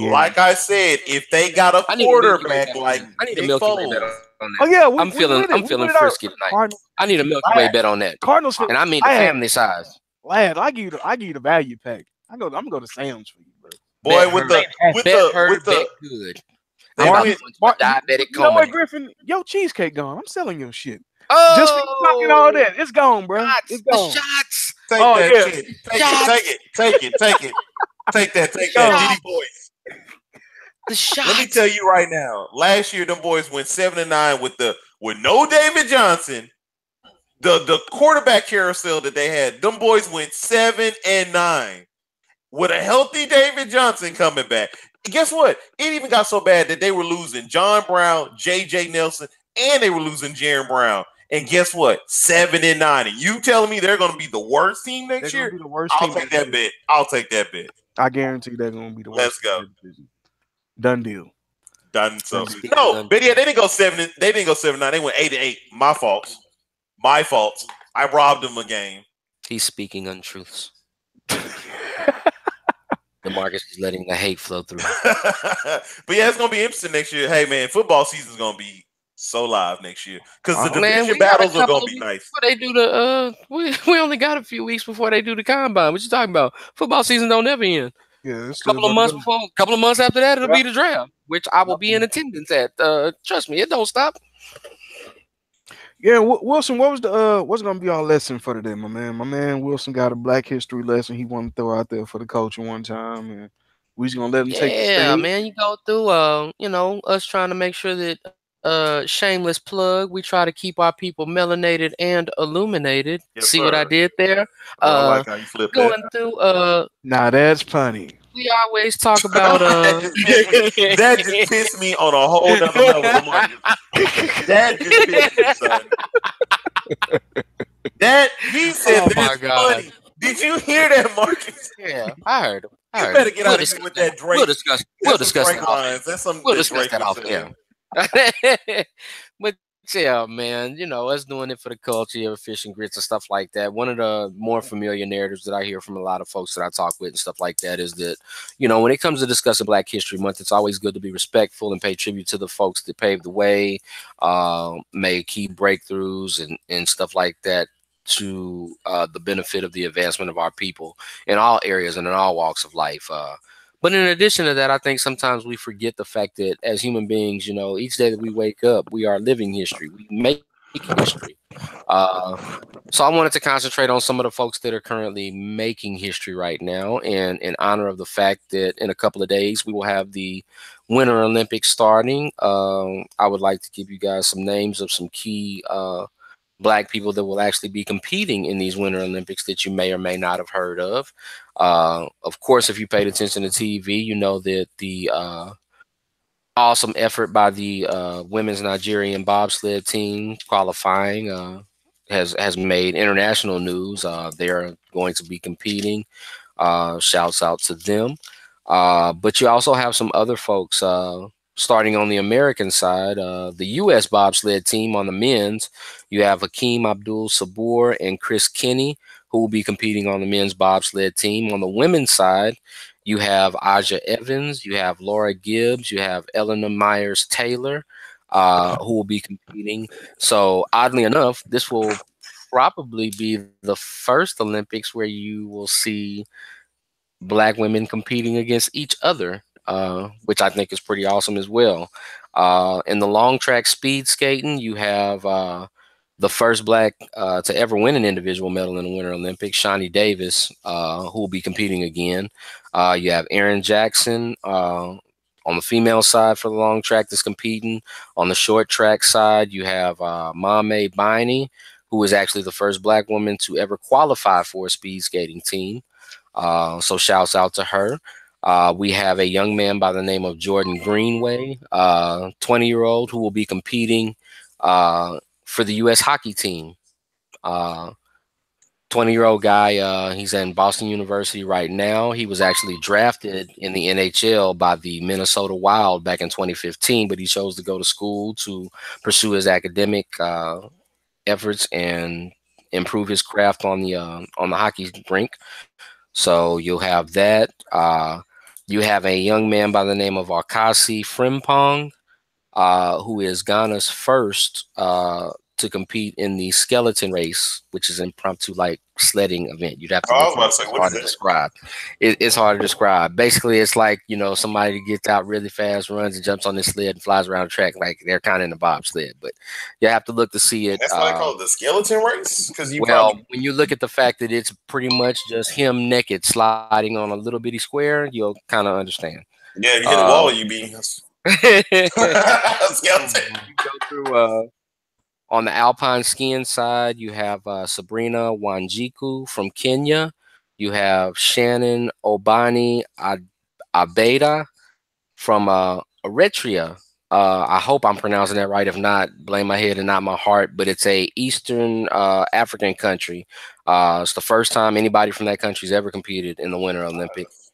Like I said, if they got a quarterback like I need a Milky Way bet on that. Oh yeah, I'm feeling frisky tonight. I need a Milky Way bet on that. Cardinals, and I mean the family size. Lad, I give you the value pack. I'm gonna go to Sam's for you, bro. Boy, with the good. Diabetic. You know what, Griffin? Your cheesecake gone. I'm selling your shit. Oh, just for talking all that, it's gone, bro. It's gone. Shots. Take that shit. Take it. Take that, GD boys. The shots. Let me tell you right now. Last year, them boys went 7-9 with no David Johnson. The quarterback carousel that they had, them boys went 7-9 with a healthy David Johnson coming back. And guess what? It even got so bad that they were losing John Brown, J.J. Nelson, and they were losing Jaron Brown. And guess what? 7-9. And you telling me they're going to be the worst team next year? Be the worst I'll take that bet. I'll take that bet. I guarantee they're going to be the worst. Let's go. Done deal. Done. So no, but yeah, they didn't go 7. They didn't go 7-9. They went 8-8. My fault. I robbed them a game. He's speaking untruths. DeMarcus is letting the hate flow through. But yeah, it's gonna be interesting next year. Hey man, football season's gonna be so live next year because the division battles are gonna be nice. They do the we only got a few weeks before they do the combine. What you talking about? Football season don't never end. Yeah, a couple of months after that, it'll be the draft, which I will be in attendance at. Trust me, it don't stop. Yeah, Wilson, what's gonna be our lesson for today, my man? My man Wilson got a Black History lesson he wanted to throw out there for the coaching one time, and we just gonna let him take the stage. Yeah, man, you go through us trying to make sure that shameless plug, we try to keep our people melanated and illuminated. Yes, See sir. what I did there? I like how you flipped going that. through Nah, that's funny. We always talk about that just pissed me on a whole nother level. That just pissed me, son. That he said that's funny. Did you hear that, Marcus? Yeah, I heard him. You better get out of here with that Drake. We'll discuss that off. That's some We'll discuss that off. Yeah. But Yeah, man. You know, us doing it for the culture of fish and grits and stuff like that. One of the more familiar narratives that I hear from a lot of folks that I talk with and stuff like that is that, you know, when it comes to discussing Black History Month, it's always good to be respectful and pay tribute to the folks that paved the way, made key breakthroughs and stuff like that to the benefit of the advancement of our people in all areas and in all walks of life. But in addition to that, I think sometimes we forget the fact that as human beings, you know, each day that we wake up, we are living history. We make history. Uh, so I wanted to concentrate on some of the folks that are currently making history right now, and in honor of the fact that in a couple of days we will have the Winter Olympics starting. I would like to give you guys some names of some key Black people that will actually be competing in these Winter Olympics that you may or may not have heard of. Of course, if you paid attention to TV, you know that the awesome effort by the women's Nigerian bobsled team qualifying has made international news. They're going to be competing. Shouts out to them. But you also have some other folks starting on the American side. The U.S. bobsled team on the men's, you have Hakeem Abdul Sabur and Chris Kinney, who will be competing on the men's bobsled team. On the women's side, you have Aja Evans, you have Laura Gibbs, you have Eleanor Myers Taylor, who will be competing. So, oddly enough, this will probably be the first Olympics where you will see Black women competing against each other, which I think is pretty awesome as well. In the long track speed skating, you have the first Black to ever win an individual medal in the Winter Olympics, Shawnee Davis, who will be competing again. You have Erin Jackson on the female side for the long track that's competing. On the short track side, you have Mame Biney, who is actually the first Black woman to ever qualify for a speed skating team. So shouts out to her. We have a young man by the name of Jordan Greenway, 20-year-old, who will be competing for the U.S. hockey team. 20-year-old guy, he's in Boston University right now. He was actually drafted in the NHL by the Minnesota Wild back in 2015, but he chose to go to school to pursue his academic efforts and improve his craft on the hockey rink. So you'll have that. You have a young man by the name of Akasi Frimpong, who is Ghana's first to compete in the skeleton race, which is an impromptu like sledding event. You'd have to. I was about to say, what is that? Describe. It's hard to describe. Basically, it's like, you know, somebody gets out really fast, runs and jumps on this sled and flies around the track like they're kind of in a bobsled. But you have to look to see it. That's why they call it the skeleton race. Because when you look at the fact that it's pretty much just him naked sliding on a little bitty square, you'll kind of understand. Yeah, if you hit a wall, you be skeleton. You go through. On the alpine skiing side, you have Sabrina Wanjiku from Kenya. You have Shannon Obani Abeda from Eritrea. I hope I'm pronouncing that right. If not, blame my head and not my heart. But it's a Eastern African country. It's the first time anybody from that country's ever competed in the Winter Olympics.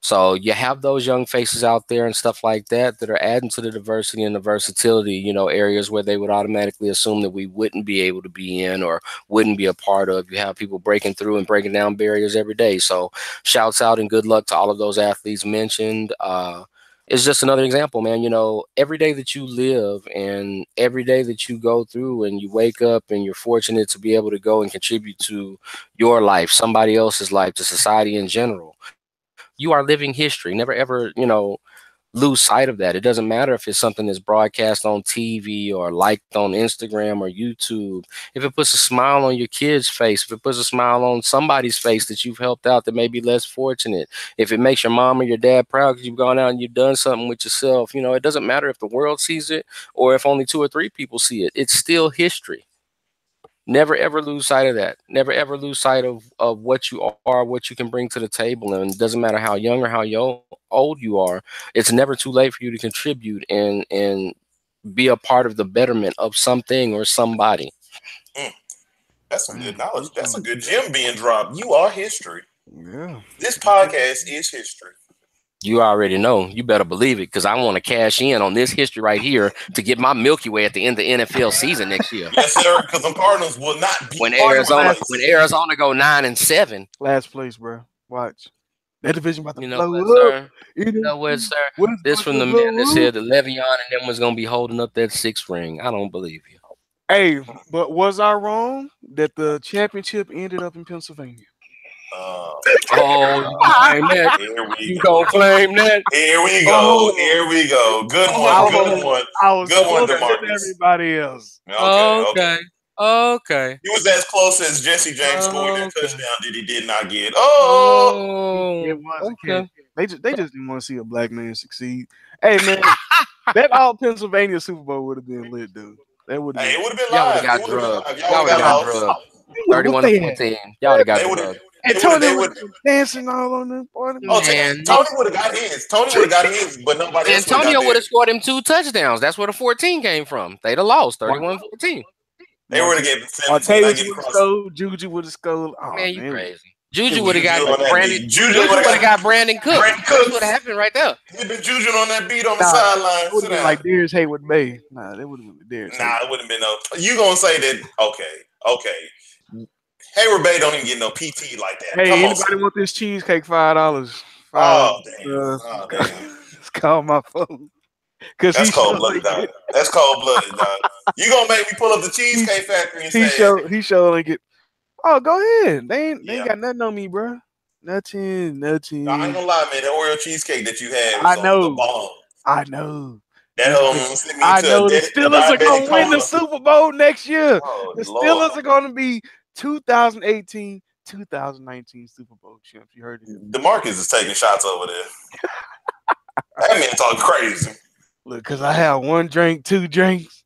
So you have those young faces out there and stuff like that that are adding to the diversity and the versatility, you know, areas where they would automatically assume that we wouldn't be able to be in or wouldn't be a part of. You have people breaking through and breaking down barriers every day. So shouts out and good luck to all of those athletes mentioned. It's just another example, man. You know, every day that you live and every day that you go through and you wake up and you're fortunate to be able to go and contribute to your life, somebody else's life, to society in general. You are living history. Never ever, you know, lose sight of that. It doesn't matter if it's something that's broadcast on TV or liked on Instagram or YouTube. If it puts a smile on your kid's face, if it puts a smile on somebody's face that you've helped out that may be less fortunate, if it makes your mom or your dad proud because you've gone out and you've done something with yourself, you know, it doesn't matter if the world sees it or if only 2 or 3 people see it. It's still history. Never ever lose sight of that. Never ever lose sight of what you are, what you can bring to the table. And it doesn't matter how young or how old you are. It's never too late for you to contribute and be a part of the betterment of something or somebody. That's some good knowledge. That's a good gem being dropped. You are history. Yeah. This podcast is history. You already know. You better believe it, because I want to cash in on this history right here to get my Milky Way at the end of the NFL season next year. Yes, sir. Because the Cardinals will not be when Arizona go 9-7. Last place, bro. Watch. That division about to blow what, up. Sir? You know what, sir? This from the man that said that Le'Veon and them was gonna be holding up that 6th ring. I don't believe you. Hey, but was I wrong that the championship ended up in Pennsylvania? You gonna claim that? Here we go. Here we go. Good one. Good one. Good one, DeMarcus. Everybody else. Okay. He was as close as Jesse James scoring that touchdown that he did not get. It was okay. They just didn't want to see a black man succeed. Hey man, that all Pennsylvania Super Bowl would have been lit, dude. That would have. Hey, it would have been live. Y'all would have got drugged. 31-14. Y'all would have got drugged. And Tony was dancing all on them. Oh, man. Tony would have got his. Tony would have got his, but nobody else. Antonio would have scored him 2 touchdowns. That's where the 14 came from. They'd have lost 31-14. They would have given 17. Juju would have scored. Oh, man, you crazy. Juju would have got Brandon. Juju would have got Brandon Cook. That's what happened right there. He'd been Juju on that beat on the sideline. Would have been like Darius Hayward Bay. Nah, that would have been Darius. Nah, it wouldn't have been no. You gonna say that? Okay. Hayward Bay don't even get no PT like that. Hey, anybody want this cheesecake? $5. Oh damn! It's called my phone. That's cold-blooded, dog. That's cold-blooded, dog. You gonna make me pull up the Cheesecake Factory and say he showed get. Oh, go ahead. They ain't got nothing on me, bro. Nothing. No, I ain't gonna lie, man. The Oreo cheesecake that you had was on the bomb. I know. I know the Steelers are gonna win the Super Bowl next year. Oh, the Steelers are gonna be 2018, 2019 Super Bowl champs. You heard it. DeMarcus is taking shots over there. That man talking crazy. Look, because I have 1 drink, 2 drinks.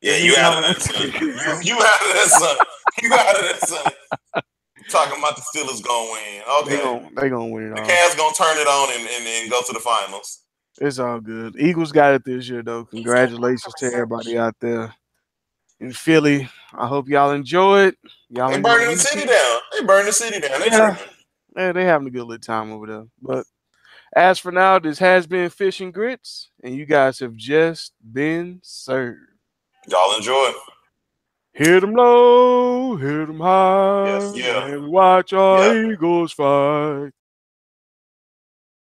Yeah, you out of that, son. You out of that, son. You out of that, son. Talking about the Steelers gonna win. Okay, they gonna win it all. The Cavs gonna turn it on and go to the finals. It's all good. Eagles got it this year, though. Congratulations to everybody out there in Philly. I hope y'all enjoy it. They burning the city down. They burning the city down. They having a good little time over there. But as for now, this has been Fish and Grits, and you guys have just been served. Y'all enjoy. Hit them low, hit them high, and watch our Eagles fight.